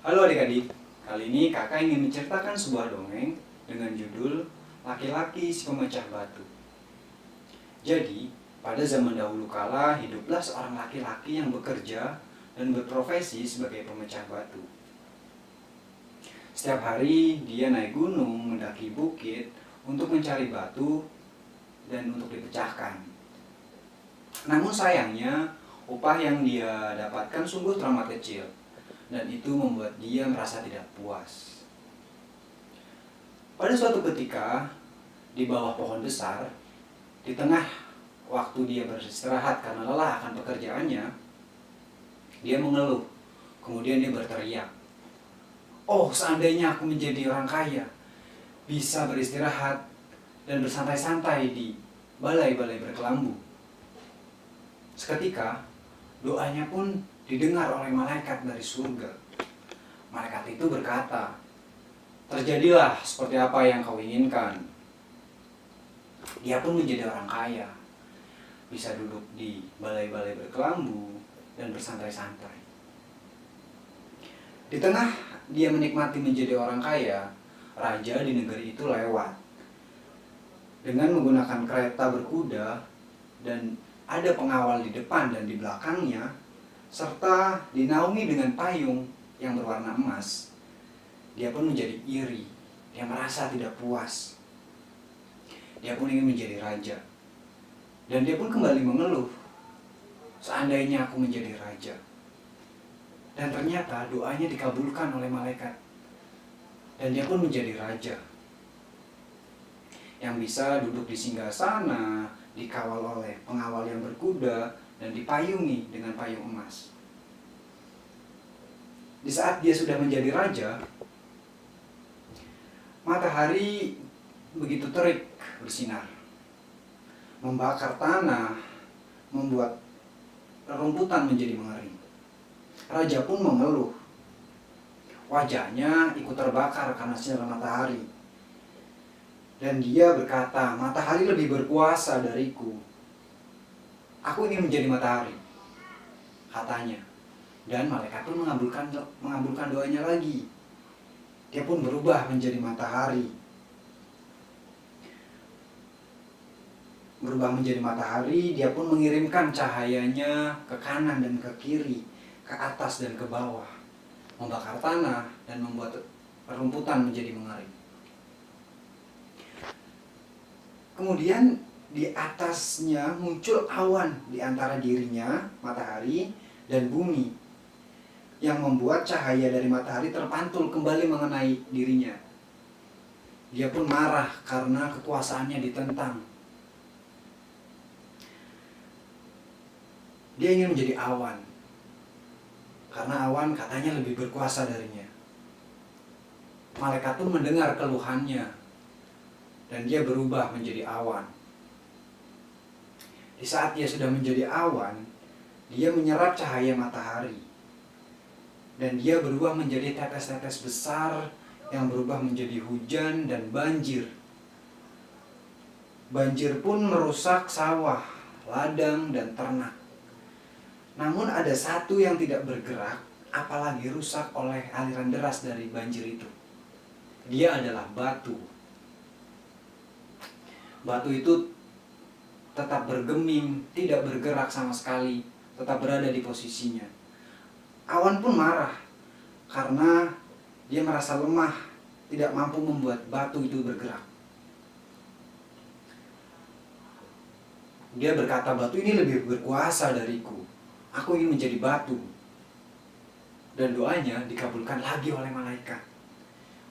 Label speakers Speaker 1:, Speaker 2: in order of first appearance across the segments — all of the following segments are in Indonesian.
Speaker 1: Halo adik-adik, kali ini kakak ingin menceritakan sebuah dongeng dengan judul Laki-laki si pemecah batu. Jadi, pada zaman dahulu kala hiduplah seorang laki-laki yang bekerja dan berprofesi sebagai pemecah batu. Setiap hari dia naik gunung, mendaki bukit untuk mencari batu dan untuk dipecahkan. Namun sayangnya, upah yang dia dapatkan sungguh teramat kecil. Dan itu membuat dia merasa tidak puas. Pada suatu ketika, di bawah pohon besar, di tengah waktu dia beristirahat karena lelah akan pekerjaannya, dia mengeluh. Kemudian dia berteriak, "Oh, seandainya aku menjadi orang kaya, bisa beristirahat dan bersantai-santai di balai-balai berkelambu." Seketika, doanya pun didengar oleh malaikat dari surga. Malaikat itu berkata, "Terjadilah seperti apa yang kau inginkan." Dia pun menjadi orang kaya, bisa duduk di balai-balai berkelambu dan bersantai-santai. Di tengah dia menikmati menjadi orang kaya, raja di negeri itu lewat dengan menggunakan kereta berkuda, dan ada pengawal di depan dan di belakangnya, serta dinaungi dengan payung yang berwarna emas. Dia pun menjadi iri, dia merasa tidak puas. Dia pun ingin menjadi raja. Dan dia pun kembali mengeluh, "Seandainya aku menjadi raja." Dan ternyata doanya dikabulkan oleh malaikat. Dan dia pun menjadi raja yang bisa duduk di singgasana, dikawal oleh pengawal yang berkuda, dan dipayungi dengan payung emas. Di saat dia sudah menjadi raja, matahari begitu terik bersinar, membakar tanah, membuat rerumputan menjadi mengering. Raja pun mengeluh. Wajahnya ikut terbakar karena sinar matahari. Dan dia berkata, "Matahari lebih berkuasa dariku. Aku ingin menjadi matahari," katanya. Dan malaikat pun mengabulkan doanya lagi. Dia pun berubah menjadi matahari. Berubah menjadi matahari, dia pun mengirimkan cahayanya ke kanan dan ke kiri, ke atas dan ke bawah, membakar tanah dan membuat rumputan menjadi mengering. Kemudian di atasnya muncul awan di antara dirinya, matahari, dan bumi, yang membuat cahaya dari matahari terpantul kembali mengenai dirinya. Dia pun marah karena kekuasaannya ditentang. Dia ingin menjadi awan, karena awan katanya lebih berkuasa darinya. Malaikat pun mendengar keluhannya, dan dia berubah menjadi awan. Di saat dia sudah menjadi awan, dia menyerap cahaya matahari. Dan dia berubah menjadi tetes-tetes besar yang berubah menjadi hujan dan banjir. Banjir pun merusak sawah, ladang, dan ternak. Namun ada satu yang tidak bergerak, apalagi rusak oleh aliran deras dari banjir itu. Dia adalah batu. Batu itu tetap bergeming, tidak bergerak sama sekali, tetap berada di posisinya. Awan pun marah karena dia merasa lemah, tidak mampu membuat batu itu bergerak. Dia berkata, "Batu ini lebih berkuasa dariku. Aku ingin menjadi batu." Dan doanya dikabulkan lagi oleh malaikat.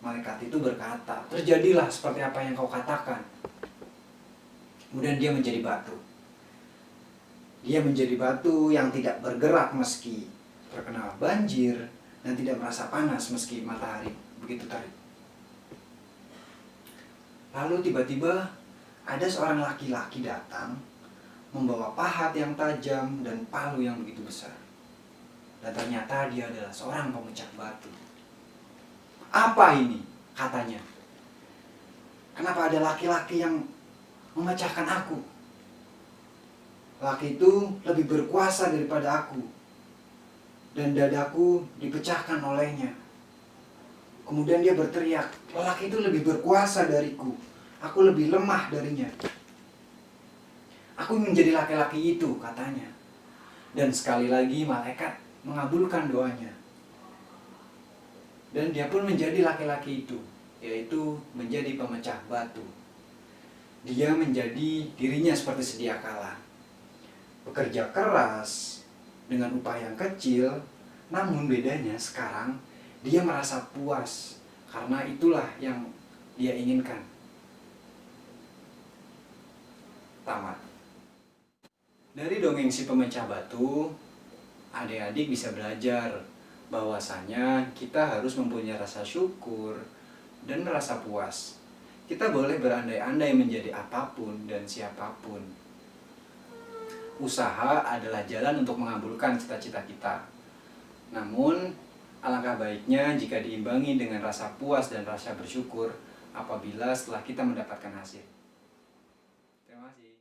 Speaker 1: Malaikat itu berkata, "Terjadilah seperti apa yang kau katakan." Kemudian dia menjadi batu. Dia menjadi batu yang tidak bergerak meski terkena banjir, dan tidak merasa panas meski matahari begitu terik. Lalu tiba-tiba ada seorang laki-laki datang, membawa pahat yang tajam dan palu yang begitu besar. Dan ternyata dia adalah seorang pemecah batu. "Apa ini?" katanya. "Kenapa ada laki-laki yang memecahkan aku? Laki itu lebih berkuasa daripada aku, dan dadaku dipecahkan olehnya." Kemudian dia berteriak, lelaki itu lebih berkuasa dariku. Aku lebih lemah darinya. Aku menjadi laki-laki itu, katanya. Dan sekali lagi malaikat mengabulkan doanya. Dan dia pun menjadi laki-laki itu, yaitu menjadi pemecah batu. Dia menjadi dirinya seperti sedia kala. Bekerja keras, dengan upah yang kecil, namun bedanya sekarang dia merasa puas, karena itulah yang dia inginkan. Tamat. Dari dongeng si pemecah batu, adik-adik bisa belajar bahwasanya kita harus mempunyai rasa syukur dan rasa puas. Kita boleh berandai-andai menjadi apapun dan siapapun. Usaha adalah jalan untuk mengabulkan cita-cita kita. Namun, alangkah baiknya jika diimbangi dengan rasa puas dan rasa bersyukur apabila setelah kita mendapatkan hasil. Terima kasih.